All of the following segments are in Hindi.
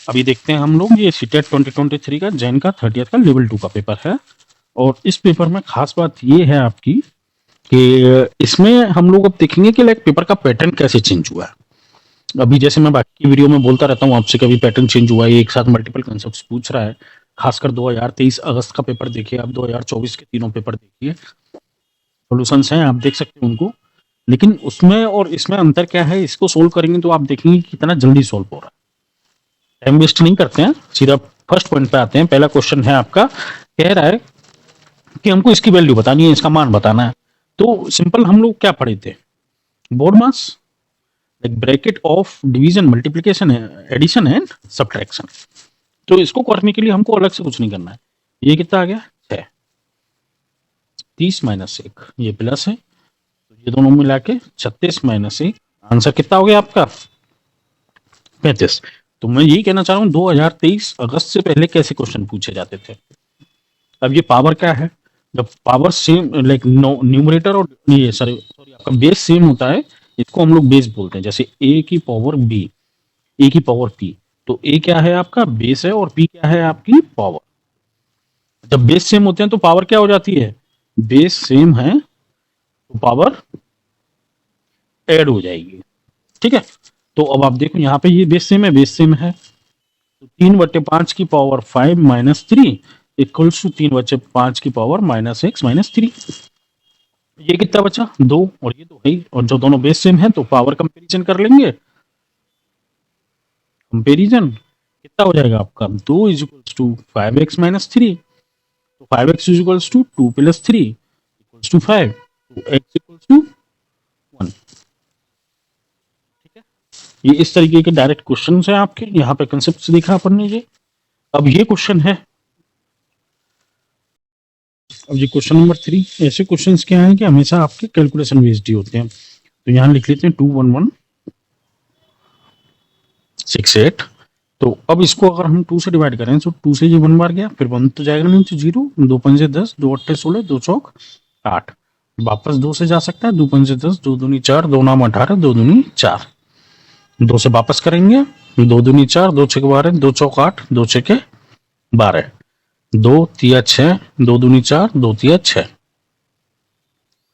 अभी देखते हैं हम लोग, ये सीटेट 2023 का जैन का 30th का लेवल 2 का पेपर है। और इस पेपर में खास बात ये है आपकी कि इसमें हम लोग अब देखेंगे कि लाइक पेपर का पैटर्न कैसे चेंज हुआ है। अभी जैसे मैं बाकी वीडियो में बोलता रहता हूँ आपसे, कभी पैटर्न चेंज हुआ है, एक साथ मल्टीपल कंसेप्ट पूछ रहा है। खासकर 2023 अगस्त का पेपर देखिए आप, 2024 के तीनों पेपर देखिए, सोल्यूशंस हैं, आप देख सकते हैं उनको। लेकिन उसमें और इसमें अंतर क्या है, इसको सोल्व करेंगे तो आप देखेंगे कि कितना जल्दी सोल्व हो रहा है। टाइम वेस्ट नहीं करते हैं, सीधा फर्स्ट पॉइंट पे आते हैं। पहला क्वेश्चन है आपका, कह रहा है कि हमको इसकी वैल्यू बतानी है, इसका मान बताना है। तो सिंपल हम लोग क्या पढ़े थे, board mass, like bracket of division, multiplication है, एडिशन एंड सब्ट्रैक्शन। तो इसको करने के लिए हमको अलग से कुछ नहीं करना है। ये कितना आ गया 6, 30 माइनस 1, ये प्लस है, तो ये दोनों मिला के 36 माइनस 1, आंसर कितना हो गया आपका 35। तो मैं यही कहना चाह रहा हूँ 2023 अगस्त से पहले कैसे क्वेश्चन पूछे जाते थे। अब ये पावर क्या है, जब पावर सेम लाइक न्यूमरेटर और ये सॉरी आपका बेस सेम होता है, इसको हम लोग बेस बोलते हैं। जैसे a की पावर b, a की पावर p, तो a क्या है आपका बेस है और p क्या है आपकी पावर। जब बेस सेम होते हैं तो पावर क्या हो जाती है, बेस सेम है तो पावर ऐड हो जाएगी, ठीक है। तो अब आप देखो यहाँ पे ये बेस सेम है, बेस सेम है, तो 3/5 की पावर 5 माइनस 3 इक्वल्स टू 3/5 की पावर माइनस एक्स माइनस 3। ये कितना बचा 2, और ये तो है ही, और जो दोनों बेस सेम है तो पावर कंपैरिजन कर लेंगे। कंपैरिजन कितना हो जाएगा आपका 2 is equals to 5x minus 3, तो 5x is equals to 2 plus 3 equals to 5, तो x इक्वल्स टू 1। ठीक है, ये इस तरीके के डायरेक्ट क्वेश्चन है आपके, यहाँ पे कंसेप्ट देखा अपन ने ये। अब ये क्वेश्चन है, अब ये क्वेश्चन नंबर 3। ऐसे क्वेश्चंस क्या है कि हमेशा आपके कैलकुलेशन बेस्ड ही होते हैं। तो यहाँ लिख लेते हैं 21168। तो अब इसको अगर हम 2 से डिवाइड करें तो 2 से ये 1 बार गया, फिर 1 तो जाएगा नहीं तो 0, 2 पंजे 10, 2 अट्ठे 16, 2 चौक 8, वापस 2 से जा सकता है, 2 पंजे 10, 2 दूनी 4, 2 नाम 18, 2 दूनी 4, 2 से वापस करेंगे, 2 दूनी 4, 2 छके 12, 2 चौक 8, 2 छके 12, 2 तिया 6, 2 दूनी 4, 2 तिया 6।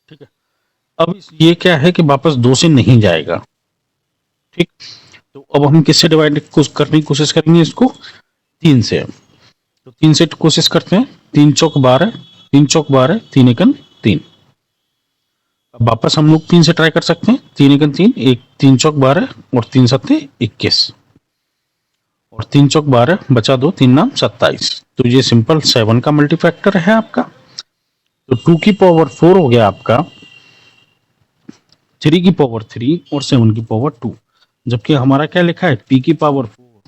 ठीक है, अब ये क्या है कि वापस 2 से नहीं जाएगा, ठीक। तो अब हम किससे डिवाइड करने की कोशिश करेंगे, इसको 3 से। तो 3 से कोशिश करते हैं, 3 चौक 12, 3 चौक 12, 3 एकन 3। अब वापस हम लोग 3 से ट्राई कर सकते हैं, 3 एकन 3, 3 चौक 12 और 3 सत्ते 21, और 3 चौक 12 बचा 2, 3 नाम 27। तो ये सिंपल 7 का मल्टीफैक्टर है आपका। तो 2 की पावर 4 हो गया आपका, 3 की पावर 3 और 7 की पावर 2। जबकि हमारा क्या लिखा है, p की पावर 4,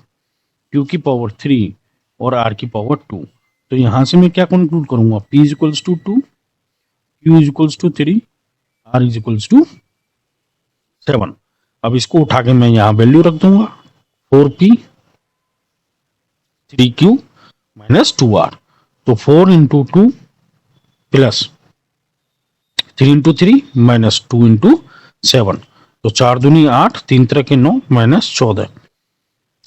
q की पावर 3 और r की पावर 2। तो यहां से मैं क्या कंक्लूड करूंगा, p is equals to 2, q is equals to 3, r is equals to 7। अब इसको उठा के मैं यहाँ वैल्यू रख दूंगा, 4p 3q माइनस 2r। तो 4 into 2 plus 3 into 3 minus 2 into 7, तो 4 दूनी 8, 3 तरह के 9 माइनस 14,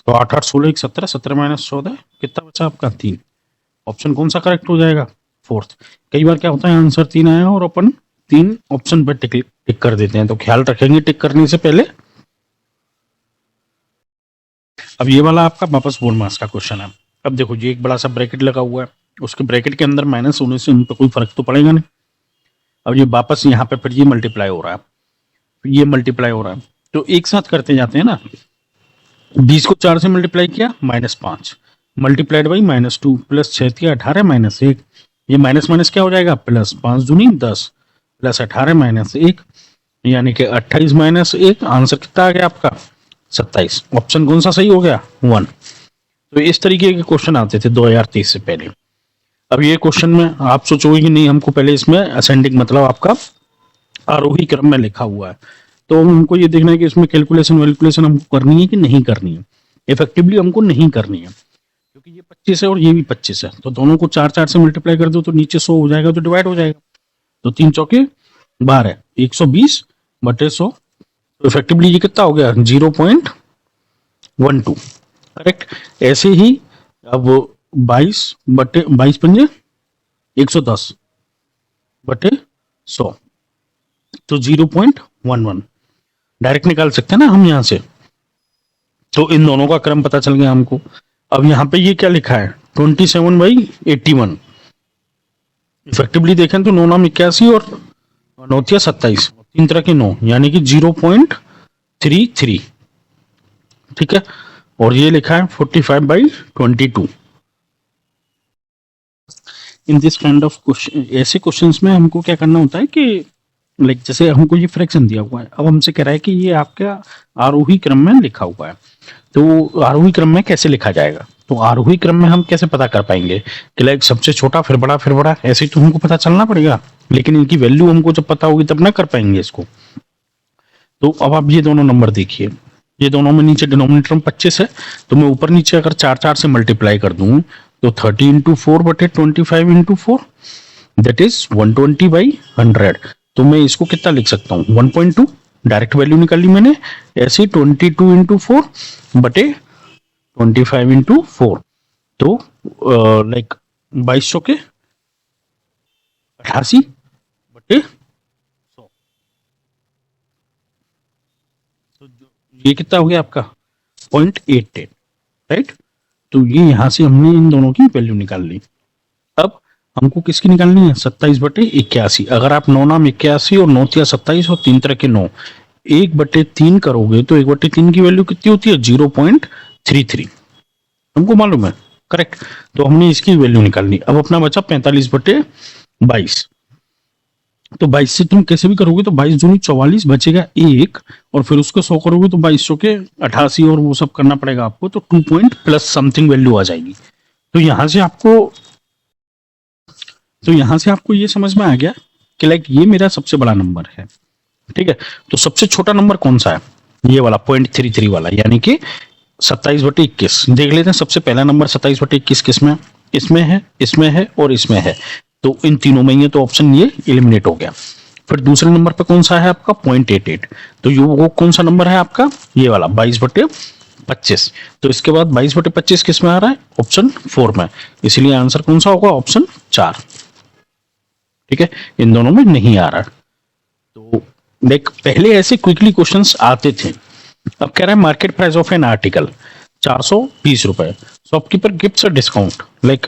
तो 8 8 16 1 17, 17 माइनस 14 कितना बचा आपका 3। ऑप्शन कौन सा करेक्ट हो जाएगा, फोर्थ। कई बार क्या होता है आंसर 3 आया और अपन 3 ऑप्शन पर टिक कर देते हैं, तो ख्याल रखेंगे टिक करने से पहले। अब ये वाला आपका वापस बोर्ड मास का क्वेश्चन है। अब देखो ये एक बड़ा सा ब्रैकेट लगा हुआ है, उसके ब्रैकेट के अंदर माइनस होने से उन पर कोई फर्क तो पड़ेगा नहीं। अब ये वापस यहाँ पे फिर ये मल्टीप्लाई हो रहा है, ये मल्टीप्लाई हो रहा है, तो एक साथ करते जाते हैं ना। 20 को 4 से मल्टीप्लाई किया -5 मल्टीप्लाइड बाई -2 प्लस 6 थी 18 माइनस 1, ये माइनस माइनस क्या हो जाएगा प्लस, 5 दूनी 10 प्लस 18 माइनस 1 यानी कि 28 माइनस 1, आंसर कितना आ गया आपका 27। ऑप्शन कौन सा सही हो गया 1। तो इस तरीके के क्वेश्चन आते थे 2023 से पहले। अब ये क्वेश्चन में आप सोचोगे कि नहीं हमको पहले इसमें असेंडिंग मतलब आपका आरोही क्रम में लिखा हुआ है, तो हमको ये देखना है कि इसमें कैलकुलेशन वैल्कुलेशन हमको करनी है कि नहीं करनी है, इफेक्टिवली हमको नहीं करनी है, क्योंकि ये 25 है और ये भी 25 है, तो दोनों को 4 4 से मल्टीप्लाई कर दो तो नीचे 100 हो जाएगा, तो डिवाइड हो जाएगा। तो 3 चौके 12, 120 बटे 100, तो इफेक्टिवली ये कितना हो गया 0.12। करेक्ट। ऐसे ही अब 22 पंजे 110 बटे 100 तो 0.11 डायरेक्ट निकाल सकते हैं ना हम यहां से। तो इन दोनों का क्रम पता चल गया हमको। अब यहाँ पे ये क्या लिखा है 27/81। इफेक्टिवली देखें तो 9 नाम 81 और 9 27 तीन तरह के 9 यानी कि 0.33। ठीक है। और ये लिखा है 45/22। In this kind of question, ऐसे क्वेश्चंस में हमको क्या करना होता है कि लाइक जैसे हमको ये फ्रैक्शन दिया हुआ है, अब हमसे कह रहा है कि ये आपका आरोही क्रम में लिखा हुआ है, तो आरोही क्रम में कैसे लिखा जाएगा। तो आरोही क्रम में हम कैसे पता कर पाएंगे कि लाइक सबसे छोटा फिर बड़ा फिर बड़ा, ऐसे तो हमको पता चलना पड़ेगा, लेकिन इनकी वैल्यू हमको जब पता होगी तब ना कर पाएंगे इसको। तो अब आप ये दोनों नंबर देखिए, ये दोनों में नीचे डिनोमिनेटर में 25 है, तो मैं ऊपर नीचे अगर 4 से मल्टीप्लाई कर दूं तो 30 इंटू 4 बटे 25 इंटू 4 दैट इज 120/100। तो मैं इसको कितना लिख सकता हूँ 1.2, डायरेक्ट वैल्यू निकाली मैंने। ऐसे 22 इंटू 4 बटे 25 इंटू 4 तो लाइक 2200 के 88 बटे 100। तो ये कितना हो गया आपका 0.88, राइट। तो ये यहां से हमने इन दोनों की वैल्यू निकाल ली। अब हमको किसकी निकालनी है 27/81। अगर आप 9 नाम 81 और 9 27 और 3 तरह के 9 1/3 करोगे तो 1/3 की वैल्यू कितनी होती है 0.33, हमको मालूम है, करेक्ट। तो हमने इसकी वैल्यू निकालनी। अब अपना बचा 45/22। तो 22 से तुम कैसे भी करोगे तो 22 दूनी 44 बचेगा 1 और फिर उसको 100 करोगे तो 2200 के 88 और वो सब करना पड़ेगा आपको, तो 2 पॉइंट प्लस समथिंग वैल्यू आ जाएगी। तो यहां से आपको ये समझ में आ गया कि लाइक ये मेरा सबसे बड़ा नंबर है, ठीक है। तो सबसे छोटा नंबर कौन सा है, ये वाला 0.33 वाला, यानी कि 27/21। देख लेते हैं सबसे पहला नंबर 27/21 किसमें, इसमें है, इसमें है और इसमें है। तो इन तीनों में ये तो ऑप्शन ये एलिमिनेट हो गया। फिर दूसरे नंबर पे कौन सा है आपका 0.88। तो ये वो कौन सा नंबर है आपका, ये वाला 22/25। तो इसके बाद 22/25 किस में आ रहा है, ऑप्शन 4 में, इसलिए आंसर कौन सा होगा, ऑप्शन 4। ठीक है, इन दोनों में नहीं आ रहा। तो देख पहले ऐसे क्विकली क्वेश्चंस आते थे। अब कह रहा है market price of an article 420 रुपए, शॉपकीपर गिफ्ट्स अ डिस्काउंट, लाइक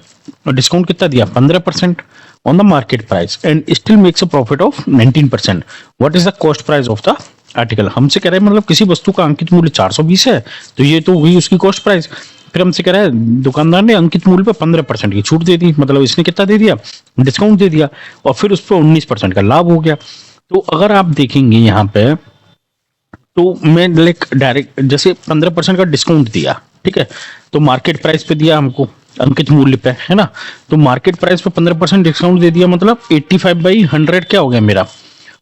डिस्काउंट कितना दिया 15% on the market price and still makes a profit of 19%। What is the cost price of the article. हमसे कह रहे हैं मतलब किसी वस्तु का अंकित मूल्य 420 है, तो ये तो हुई उसकी कॉस्ट प्राइस। फिर हमसे कह रहा है दुकानदार ने अंकित मूल्य पे 15% की छूट दे दी, मतलब इसने कितना दे दिया, डिस्काउंट दे दिया, और फिर उस पर 19% का लाभ हो गया। तो अगर आप देखेंगे यहाँ पे तो मैं लाइक डायरेक्ट जैसे 15% का डिस्काउंट दिया, ठीक है, तो मार्केट प्राइस पे दिया हमको अंकित मूल्य पे, है ना। तो मार्केट प्राइस पे 15% डिस्काउंट दे दिया, मतलब 85/100 क्या हो गया मेरा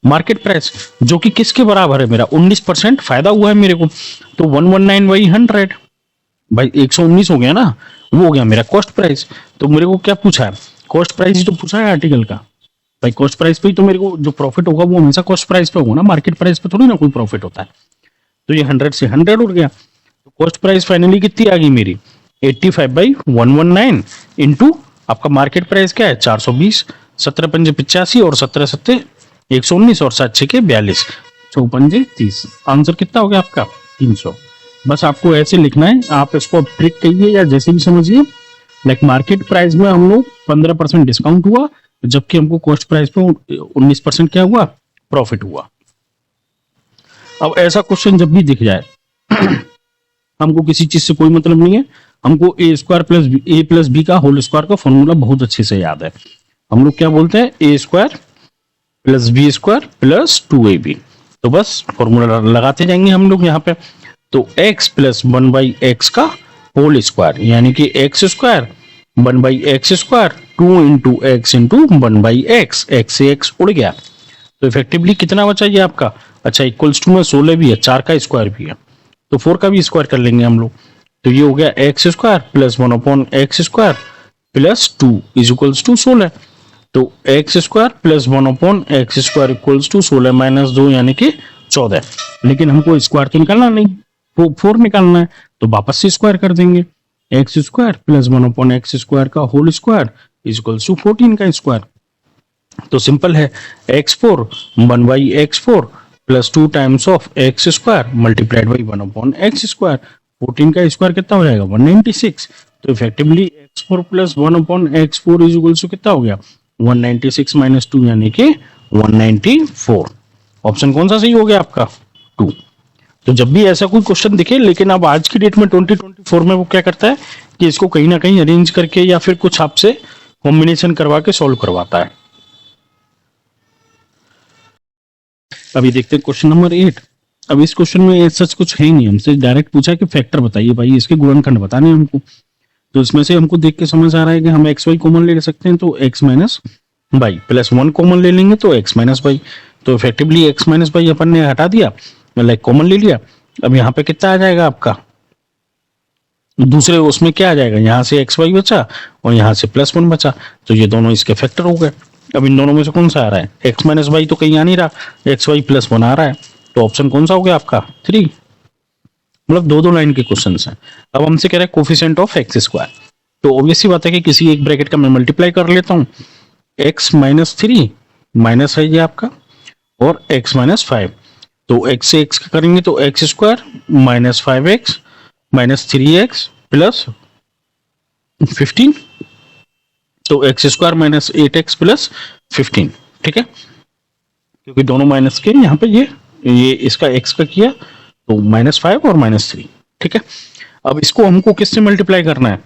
मार्केट प्राइस, जो कि किसके बराबर है मेरा 19% फायदा हुआ है मेरे को। तो 119/100 भाई 119 हो गया ना, वो हो गया मेरा कॉस्ट प्राइस। तो मेरे को क्या पूछा है, कॉस्ट प्राइस ही तो पूछा है आर्टिकल का। भाई कॉस्ट प्राइस पे ही तो मेरे को जो प्रॉफिट होगा वो हमेशा कॉस्ट प्राइस पे होगा ना, मार्केट प्राइस पे थोड़ी ना कोई प्रॉफिट होता है। तो ये 100 से 100 उड़ गया, तो कॉस्ट प्राइस फाइनली कितनी आ गई मेरी 85/119 इंटू आपका मार्केट प्राइस क्या है 420, 17 85 और 17 7 119 और 7 6 42, 4 30। आंसर कितना हो गया आपका 300। बस आपको ऐसे लिखना है, आप इसको ट्रिक कहिए या जैसे भी समझिए। लाइक मार्केट प्राइस में हम लोग 15% डिस्काउंट हुआ, जबकि हमको कॉस्ट प्राइस पे 19% क्या हुआ प्रॉफिट हुआ। अब ऐसा क्वेश्चन जब भी दिख जाए हमको किसी चीज से कोई मतलब नहीं है, हमको a² + b का होल स्क्वायर का फॉर्मूला बहुत अच्छे से याद है। हम लोग क्या बोलते हैं a² + b² + 2ab। तो बस फॉर्मूला लगाते जाएंगे हम लोग यहाँ पे। तो x + 1/x का होल स्क्वायर, यानी कि x² 1/x², 2 × x × 1/x, x से x उड़ गया। तो इफेक्टिवली कितना बचा ये आपका, अच्छा इक्वल्स टू में 16 भी है, 4 का स्क्वायर भी है, तो 4 का भी स्क्वायर कर लेंगे हम लोग। तो ये हो गया x² + 1/x² + 2 = 16। तो x² + 1/x² = 16 - 2 यानी कि 14। लेकिन हमको स्क्वायर तो निकालना नहीं, 4 निकालना है। तो तो वापस से स्क्वायर कर देंगे, एक्स स्क्वायर प्लस 1/x² का whole square is equals to 14 का स्क्वायर। तो सिंपल है, x4 1/x4 plus 2 times of x square multiplied by 1/x²। 14 का स्क्वायर कितना हो जाएगा 196। तो effectively x4 plus 1/x4 is equals to कितना हो गया 196 माइनस 2 यानी कि 194। ऑप्शन कौन सा सही हो गया आपका 2। तो जब भी ऐसा कोई क्वेश्चन दिखे, लेकिन अब आज की डेट में 2024 में वो क्या करता है कि इसको कहीं ना कहीं अरेंज करके या फिर कुछ आपसे कॉम्बिनेशन करवा के सॉल्व करवाता है। अभी देखते हैं क्वेश्चन नंबर 8। अब इस क्वेश्चन में सच कुछ है ही नहीं, हमसे डायरेक्ट पूछा कि फैक्टर बताइए भाई, इसके गुणनखंड बताने हमको। तो इसमें से हमको देख के समझ आ रहा है कि हम एक्स वाई कॉमन ले सकते हैं, तो x minus by plus 1 common ले लेंगे तो एक्स माइनस बाई। तो इफेक्टिवली एक्स माइनस बाई अपन ने हटा दिया, मतलब कॉमन ले लिया। अब यहाँ पे कितना आ जाएगा आपका, दूसरे उसमें क्या आ जाएगा, यहाँ से एक्स वाई बचा और यहाँ से प्लस 1 बचा, तो ये दोनों इसके फैक्टर हो गए। अब इन दोनों में से कौन सा आ रहा है, एक्स माइनस वाई तो कहीं आ नहीं रहा, एक्स वाई प्लस 1 आ रहा है। तो ऑप्शन कौन सा हो गया आपका 3। मतलब दो लाइन के क्वेश्चन हैं। अब हमसे कह रहा है कोफिशिएंट ऑफ एक्स स्क्वायर। तो ऑब्वियस सी बात है कि किसी एक ब्रैकेट का मैं मल्टीप्लाई कर लेता हूँ, एक्स माइनस 3 माइनस है ये आपका और एक्स माइनस 5। तो एक्स से एक्स करेंगे तो x square minus 5x minus 3x plus 15। तो x square minus 8x plus 15। ठीक है, क्योंकि दोनों माइनस के यहाँ पे ये इसका x का किया तो -5 और -3। ठीक है, अब इसको हमको किससे मल्टीप्लाई करना है,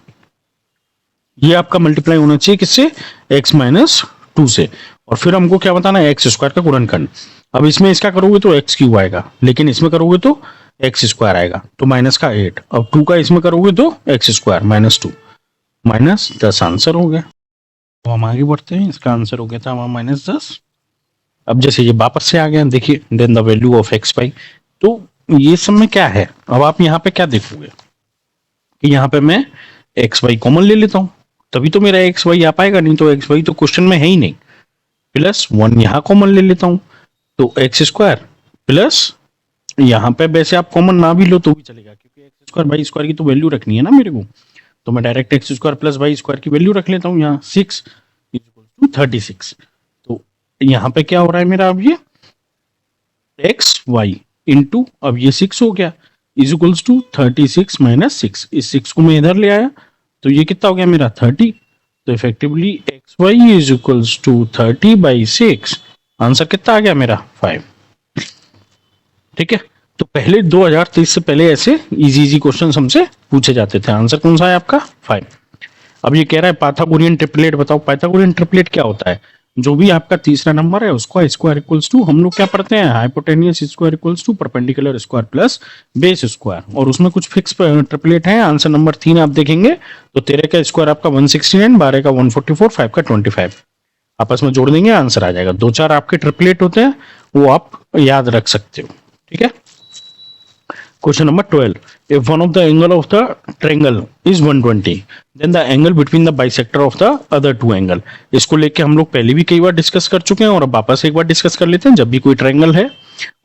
ये आपका मल्टीप्लाई होना चाहिए किससे, x माइनस 2 से। और फिर हमको क्या बताना है, एक्स स्क्वायर का गुणनखंड। अब इसमें इसका करोगे तो एक्स क्यूब आएगा, लेकिन इसमें करोगे तो एक्स स्क्वायर आएगा, तो माइनस का 8। अब 2 का इसमें करोगे तो x square minus 2 minus 10 answer हो गया। तो हम आगे बढ़ते हैं, इसका आंसर हो गया था हमारा -10। अब जैसे ये वापस से आ गया, देखिए then the value of x y. तो ये सब में क्या है, अब आप यहाँ पे क्या देखोगे कि यहाँ पे मैं एक्स वाई कॉमन ले लेता हूं, तभी तो मेरा एक्स वाई आ पाएगा, नहीं तो एक्स वाई तो क्वेश्चन में है ही नहीं। प्लस 1 यहाँ कॉमन ले लेता हूं तो एक्स स्क्वायर प्लस यहाँ पे वैसे आप कॉमन ना भी लो तो भी चलेगा, क्योंकि एक्स स्क्वायर बाई स्क्वायर की तो वैल्यू रखनी है ना मेरे को। तो मैं direct x square plus by square की वैल्यू रख लेता हूँ यहाँ 6 = 36। तो यहाँ पे क्या हो रहा है मेरा, अब ये एक्स वाई इंटू अब ये 6 हो गया इज इक्वल्स टू 36 माइनस 6। इस 6 को मैं इधर ले आया तो ये कितना हो गया मेरा 30। तो effectively x y is equals to 30/6। Answer कितना आ गया मेरा 5। ठीक है, तो पहले 2023 से पहले ऐसे इजी क्वेश्चंस हमसे पूछे जाते थे। आंसर कौन सा है आपका 5। अब ये कह रहा है पाइथागोरियन ट्रिपलेट बताओ। पाइथागोरियन ट्रिपलेट क्या होता है, जो भी आपका तीसरा नंबर है उसका स्क्वायर इक्वल्स टू, हम लोग क्या पढ़ते हैं, hypotenuse square equals to perpendicular square plus base square. और उसमें कुछ फिक्स ट्रिपलेट है। आंसर नंबर 3 आप देखेंगे तो 13 का स्क्वायर आपका 169, 12 का 144, 5 का 25। आपस में जोड़ देंगे आंसर आ जाएगा। 2-4 आपके ट्रिपलेट होते हैं वो आप याद रख सकते हो। ठीक है, question number 12। If one of the angle of the triangle is 120, then the angle between the bisector of the other two angle। इसको लेके हम लोग पहले भी कई बार डिस्कस कर चुके हैं और अब वापस एक बार डिस्कस कर लेते हैं। जब भी कोई ट्रायंगल है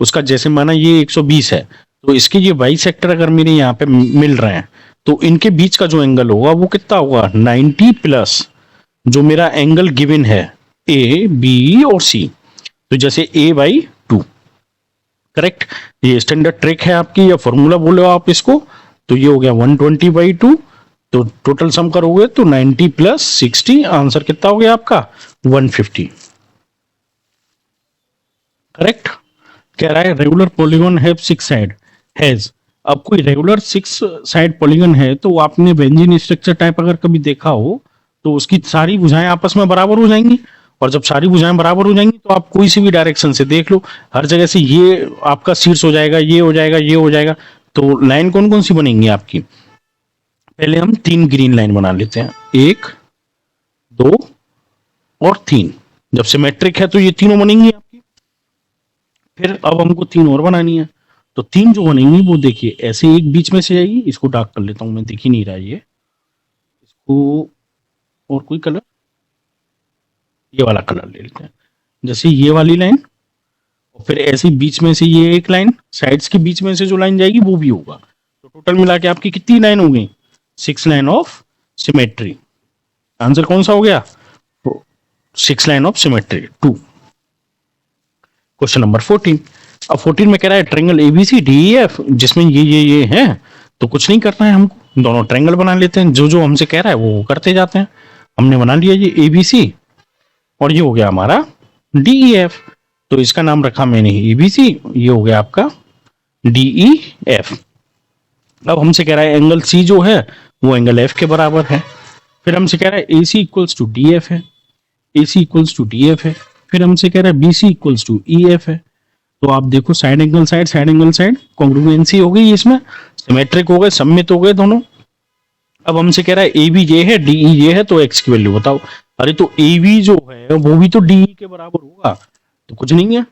उसका, जैसे माना ये 120 है, तो इसके ये बाइसेक्टर अगर मेरे यहाँ पे मिल रहे हैं तो इनके बीच का जो एंगल होगा वो कितना होगा 90 प्लस जो मेरा एंगल गिवन है ए बी और सी। तो जैसे a/2, करेक्ट, ये स्टैंडर्ड ट्रिक है आपकी या फॉर्मूला बोलो आप इसको। तो ये हो गया 120/2। तो टोटल सम करोगे तो 90 प्लस 60, आंसर कितना हो गया आपका 150। करेक्ट, कह रहा है regular polygon have 6 side has. अब कोई रेगुलर 6 साइड पॉलीगॉन है तो आपने बेंजीन स्ट्रक्चर टाइप अगर कभी देखा हो तो उसकी सारी भुजाएं आपस में बराबर हो जाएंगी। और जब सारी भुजाएं बराबर हो जाएंगी तो आप कोई सी भी डायरेक्शन से देख लो, हर जगह से ये आपका शीर्ष हो जाएगा, ये हो जाएगा, ये हो जाएगा। तो लाइन कौन कौन सी बनेंगी आपकी, पहले हम 3 ग्रीन लाइन बना लेते हैं, 1 2 और 3। जब सिमेट्रिक है तो ये तीनों बनेंगी आपकी। फिर अब हमको 3 और बनानी है, तो 3 जो बनेंगी वो देखिए ऐसे एक बीच में से जाएगी। इसको डार्क कर लेता हूं, मैं दिख ही नहीं रहा ये, इसको और कोई कलर, ये वाला कलर ले लेते हैं। जैसे ये वाली लाइन और फिर ऐसे बीच में से ये एक लाइन, साइड्स के बीच में से जो लाइन जाएगी वो भी होगा। तो टोटल मिला के आपकी कितनी लाइन हो गई? 6 लाइन ऑफ सिमेट्री। आंसर कौन सा हो गया? 6 line of symmetry 2। Question number 14। अब 14 में कह रहा है ट्रायंगल एबीसी डीईएफ जिसमें ये है, तो कुछ नहीं करना है हमको, दोनों ट्रायंगल बना लेते हैं। जो जो हमसे कह रहा है वो करते जाते हैं। हमने बना लिया ये एबीसी और ये हो गया हमारा डीईएफ, तो इसका नाम रखा मैंने एबीसी, ये हो गया आपका डीईएफ। अब हमसे कह रहा है एंगल सी जो है वो एंगल एफ के बराबर है। फिर हमसे कह रहा है A C equals to D F है, A C equals to D F है। फिर हमसे कह रहा है B C equals to E F है। तो आप देखो साइड एंगल साइड कॉन्ग्रुएंसी हो गई, इसमें सिमेट्रिक हो गए, सममित हो गए दोनों। अब हमसे कह रहा है ए बी ये है, डी ई ये है, तो एक्स की वैल्यू बताओ। अरे तो ए बी जो है वो भी तो डी ई के बराबर होगा, तो कुछ नहीं है।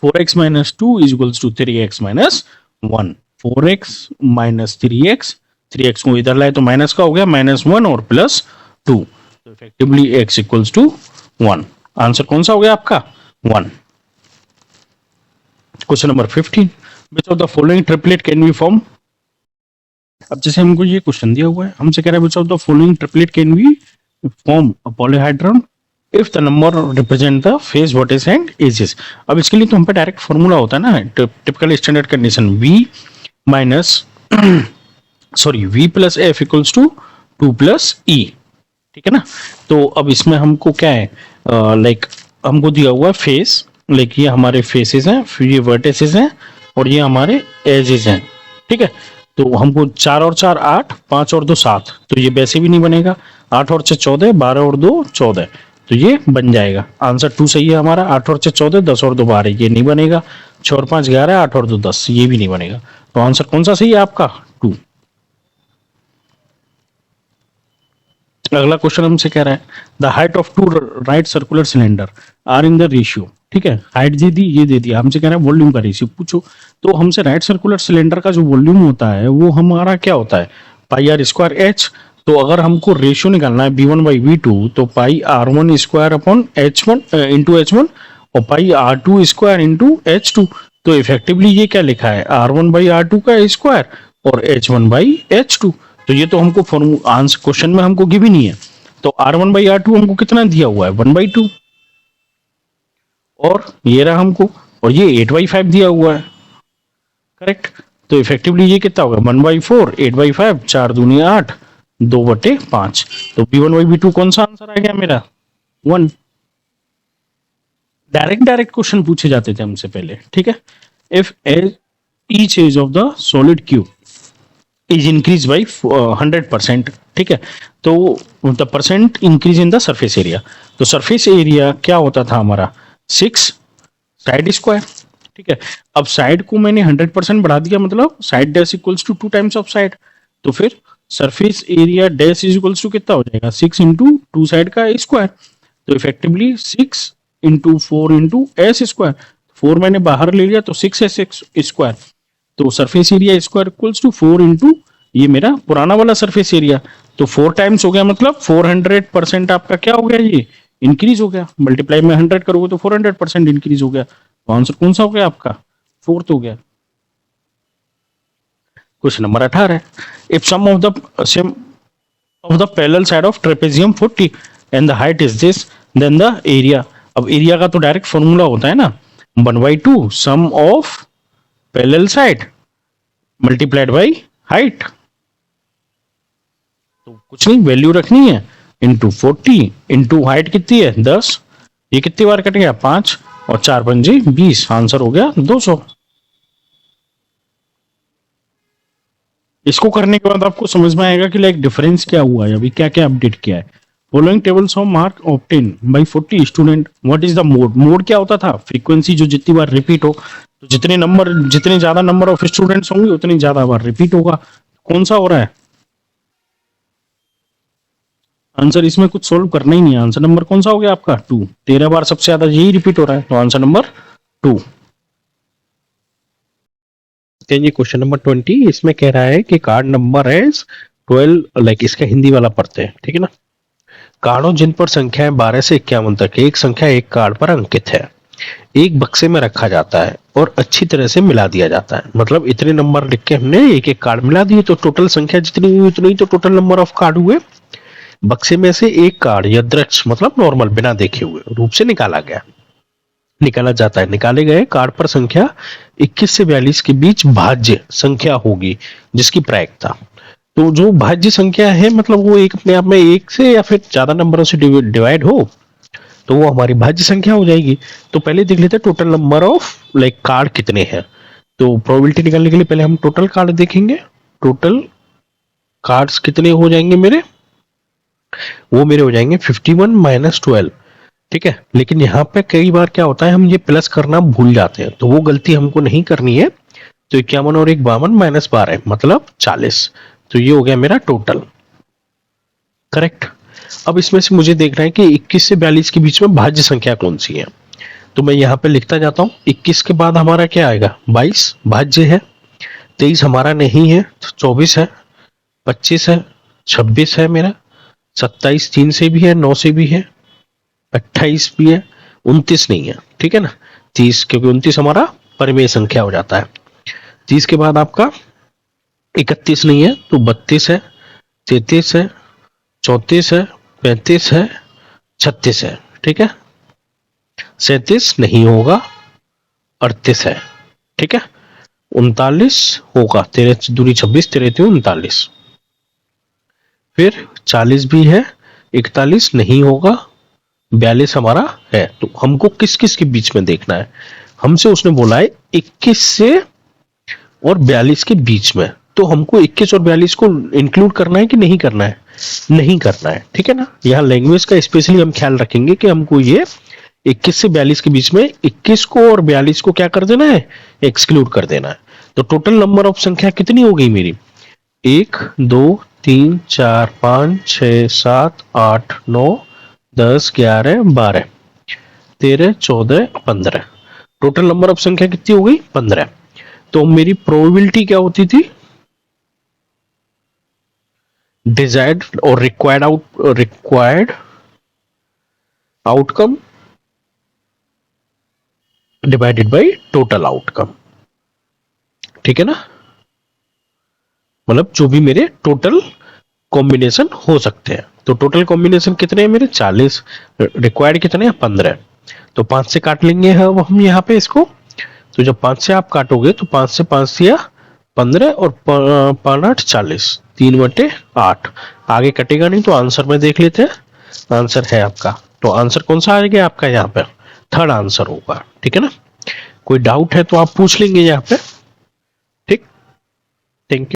4x minus 2 is equals to 3x minus 1। 4x minus 3x, 3x को इधर लाए तो माइनस का हो गया, -1 और +2, तो effectively x equals to 1। Answer कौन सा हो गया आपका? 1। Question number 15। Which of the following triplet can be form. अब जैसे हमको ये क्वेश्चन दिया हुआ है, हमसे कह रहा है which of the following triplet can be form a polyhedron if the number represent the face vertex and edges. अब इसके लिए तो हम पे डायरेक्ट फॉर्मूला होता है ना, typical standard condition v plus F equals to 2 plus E, ठीक है ना। तो अब इसमें हमको क्या है, लाइक हमको दिया हुआ है फेस, लाइक ये हमारे फेसेस हैं, फिर ये वर्टेसेस हैं और ये हमारे एजेस हैं, ठीक है। तो हमको 4 और 4 8, 5 और 2 7, तो ये वैसे भी नहीं बनेगा। 8 और 6 14, 12 और 2 14, तो ये बन जाएगा। आंसर 2 सही है हमारा। 8 और 6 14, 10 और 2 12, ये नहीं बनेगा। 6 और 5 11, 8 और 2 10, ये भी नहीं बनेगा। तो आंसर कौन सा सही है आपका? 2। अगला क्वेश्चन हमसे कह रहा है the height of 2 right circular cylinder are in the ratio, ठीक है। हाइट दे दी, ये दे दिया, हमसे कह रहा है वॉल्यूम का रेशियो पूछो। तो हमसे राइट सर्कुलर सिलेंडर का जो वॉल्यूम होता है वो हमारा क्या होता है? पाई आर स्क्वायर एच। तो अगर हमको रेशियो निकालना है v1 बाई v2, तो पाई r1 square upon h1 into h1 और पाई r2 स्क्वायर इंटू h2। तो इफेक्टिवली ये क्या लिखा है? r1 बाई r2 का स्क्वायर और h1 बाई h2। तो ये तो हमको आंसर क्वेश्चन में हमको गिवन ही है। तो r1 बाई r2 हमको कितना दिया हुआ है? 1/2, और ये रहा हमको, और ये 8/5 दिया हुआ है, करेक्ट। तो इफेक्टिवली ये कितना होगा? 1/4, 8/5, 4 दूनी 8, 2/5। तो v1 बाई v2 कौन सा आंसर आ गया मेरा? 1। डायरेक्ट क्वेश्चन पूछे जाते थे हमसे पहले, ठीक है। If each edge of the solid cube is increase by 100%, ठीक है। तो the percent increase in the surface area, तो सरफेस एरिया क्या होता था हमारा? 6 साइड स्क्वायर, ठीक है। अब साइड को मैंने 100% बढ़ा दिया, मतलब side dash equals to 2 times of side, तो फिर surface area dash is equals to कितना हो जाएगा? 6 इंटू 2 साइड का स्क्वायर। तो effectively 6 into 4 into S square, 4 मैंने बाहर ले लिया तो 6s स्क्वायर। तो surface area square equals to 4 into ये मेरा पुराना वाला सरफेस एरिया, तो 4 टाइम्स हो गया, मतलब 400% आपका क्या हो गया? ये इंक्रीज हो गया। मल्टीप्लाई में 100 करोगे तो 400% इंक्रीज हो गया। तो आंसर कौन सा हो गया आपका? 4th हो गया। Question number 18। If sum of the parallel side of trapezium 40 and the height is this, then the area. अब एरिया का तो डायरेक्ट फॉर्मूला होता है ना, 1/2 sum of parallel side multiplied by height. तो कुछ नहीं, वैल्यू रखनी है, इंटू 40 इंटू हाइट कितनी है? 10। ये कितनी बार कट गया? 5 और 4 पंजे 20। आंसर हो गया 200। इसको करने के बाद आपको समझ में आएगा कि लाइक डिफरेंस क्या हुआ है, अभी क्या क्या अपडेट किया है। Following tables of mark obtain bye 40 student, what is the mode? Mode क्या होता था? फ्रीक्वेंसी जो जितनी बार रिपीट हो, तो जितने ज्यादा नंबर ऑफ स्टूडेंट्स होंगे उतनी ज्यादा बार रिपीट होगा। कौन सा हो रहा है आंसर? इसमें कुछ सोल्व करना ही नहीं है। आंसर नंबर कौन सा हो गया आपका? 2। 13 बार सबसे ज्यादा यही रिपीट हो रहा है, तो आंसर नंबर 2। ये क्वेश्चन नंबर 20, इसमें कह रहा है कि कार्ड नंबर है 12, लाइक इसका हिंदी वाला पढ़ते हैं, ठीक है ना। कार्डों जिन पर संख्याएं 12 से 51 तक, एक संख्या एक कार्ड पर अंकित है, एक बक्से में रखा जाता है और अच्छी तरह से मिला दिया जाता है। मतलब इतने नंबर लिख के हमने एक एक कार्ड मिला दिए, तो टोटल संख्या जितनी हुई उतनी ही तो टोटल नंबर ऑफ कार्ड हुए। बक्से में से एक कार्ड यदृच्छ मतलब नॉर्मल बिना देखे हुए रूप से निकाला जाता है। निकाले गए कार्ड पर संख्या 21 से 42 के बीच भाज्य संख्या होगी जिसकी प्रायिकता। तो जो भाज्य संख्या है मतलब वो एक अपने आप में एक से या फिर ज्यादा नंबरों से डिवाइड हो तो वो हमारी भाज्य संख्या हो जाएगी। तो पहले देख लेते हैं total number of like card कितने हैं। तो प्रोबेबिलिटी निकालने के लिए पहले हम टोटल कार्ड देखेंगे। टोटल कार्ड्स कितने हो जाएंगे मेरे, वो मेरे हो जाएंगे 51 माइनस 12। ठीक है, लेकिन यहाँ पे कई बार क्या होता है हम ये प्लस करना भूल जाते हैं, तो वो गलती हमको नहीं करनी है। तो 51 और 1 52 माइनस 12 मतलब 40। तो ये हो गया मेरा टोटल, करेक्ट। अब इसमें से मुझे देखना है कि 21 से 42 के बीच में भाज्य संख्या कौन सी है। तो मैं यहाँ पे लिखता जाता हूँ। 21 के बाद हमारा क्या आएगा, 22 भाज्य है। 23 हमारा नहीं है तो 24 है। 25 है, 26 है मेरा। 27 3 से भी है, 9 से भी है, 28 भी है, 29 नहीं है। ठीक है ना, 30 क्योंकि 29 हमारा परिमेय संख्या हो जाता है। 30 के बाद आपका 31 नहीं है तो 32 है, 33 है, 34 है, 35 है, 36 है। ठीक है, 37 नहीं होगा, 38 है। ठीक है, 39 होगा, 13 दूनी 26, 13 39। फिर 40 भी है, 41 नहीं होगा, 42 हमारा है। तो हमको किस किस के बीच में देखना है, हमसे उसने बोला है 21 से और 42 के बीच में। तो हमको 21 और 42 को इंक्लूड करना है कि नहीं करना है, नहीं करना है। ठीक है ना, यहाँ लैंग्वेज का स्पेशली हम ख्याल रखेंगे कि हमको ये 21 से 42 के बीच में 21 को और 42 को क्या कर देना है, एक्सक्लूड कर देना है। तो टोटल नंबर ऑफ संख्या कितनी हो गई मेरी, 1 2 3 4 5 6 7 8 9 10 11 12 13 14 15। टोटल नंबर ऑफ संख्या कितनी हो गई, 15। तो मेरी प्रोबेबिलिटी क्या होती थी, डिजायर्ड और required outcome divided by total outcome. ठीक है ना, मतलब जो भी मेरे टोटल कॉम्बिनेशन हो सकते हैं। तो टोटल कॉम्बिनेशन कितने हैं मेरे, 40। रिक्वायर्ड कितने हैं, 15। तो 5 से काट लेंगे हम यहाँ पे इसको। तो जब 5 से आप काटोगे तो 5 से 5 दिया 15 और 5 8 40, 3/8। आगे कटेगा नहीं तो आंसर में देख लेते हैं। आंसर है आपका, तो आंसर कौन सा आ गया आपका, यहाँ पे थर्ड आंसर होगा। ठीक है ना, कोई डाउट है तो आप पूछ लेंगे यहाँ पे। ठीक, थैंक यू।